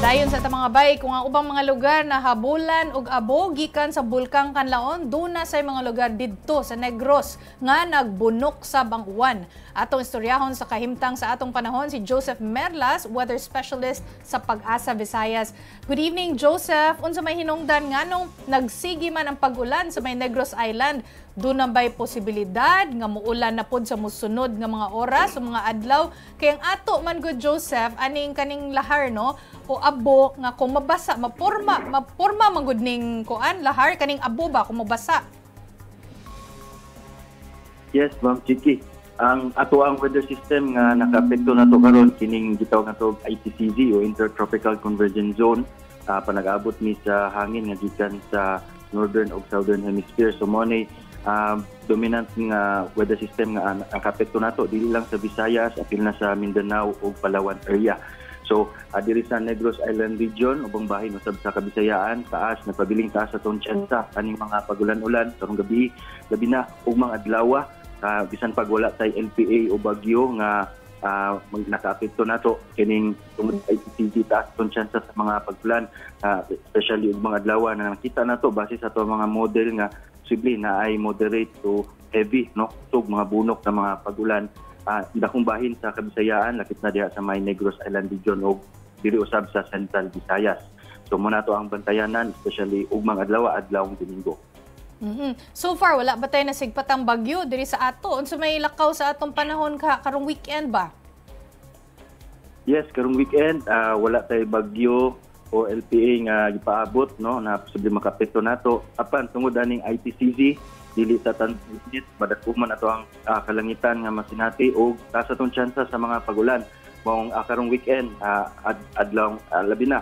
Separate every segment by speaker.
Speaker 1: Dayon sa mga bay, kung ang ubang mga lugar na habulan og abo gikan sa bulkang Kanlaon, duna say mga lugar didto sa Negros nga nagbunok sa bang-uwan. Atong istoryahon sa kahimtang sa atong panahon si Joseph Merlas, weather specialist sa Pag-asa Visayas. Good evening, Joseph. Unsa may hinungdan nganong nagsigi man ang pag-ulan sa may Negros Island? Doon ba'y posibilidad nga muulan na pod sa musunod nga mga oras o mga adlaw? Kaya ang ato man good Joseph, aning kaning lahar no o abo nga kung mabasa, mapurma man gud ning kuan lahar kaning abo ba kung mabasa?
Speaker 2: Yes, Ma'am Chiki. Ang ato ang weather system nga nakaapekto nato karon kining gitawag nato ITCZ o Intertropical Convergence Zone, panag-abot ni sa hangin nga gikan sa northern ug southern hemisphere. So mo ni dominant nga weather system nga nakapekto nato dili lang sa Visayas, apil na sa Mindanao ug Palawan area. So diri sa Negros Island region ubang bahin usab sa Kabisayaan, taas nagpabiling taas atong tsansa kaning mga pagulan-ulan karong gabi na ug mga adlaw bisan pag wala tay LPA o bagyo nga nakaapekto nato kining tungod ay taas atong tsansa sa mga pagulan, especially ug mga adlaw na nakita nato base sa ato mga model nga posible na ay moderate to heavy no tug mga bunok na mga pagulan dakong bahin sa Kabisayaan, lakip na diha sa may Negros Island region o diri usab sa Central Visayas. So muna to ang bantayanan, especially ug mga adlawng Domingo.
Speaker 1: So far wala ba tayo nasigpatang bagyo diri sa ato? Unsa may lakaw sa atong panahon karong weekend ba?
Speaker 2: Yes, karong weekend wala tay bagyo o LPA nga gipaabot no na posible makapekto nato apan tungod aning ITCZ dili sa tanit madagkuman ato ang kalangitan nga masinati og taas atong tsansa sa mga pagulan mong karong weekend adlaw labi na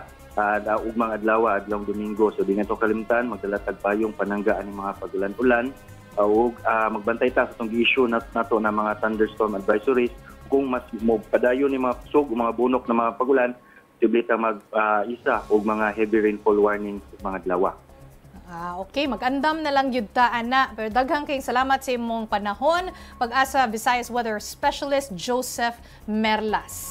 Speaker 2: ug mga adlawng Domingo. So di nga to kalimtan magdala tag payong panangga aning mga pagulan-ulan ug magbantay ta sa atong gi-issue nato na mga thunderstorm advisories kung mas mo padayon ni mga kusog o mga bunok na mga pagulan posible ta mag-isa og mga heavy rainfall warnings mga adlaw.
Speaker 1: Okay, mag-andam na lang yun ta, ana. Pero daghang kayong salamat sa imong panahon. Pag-asa Visayas Weather Specialist Joseph Merlas.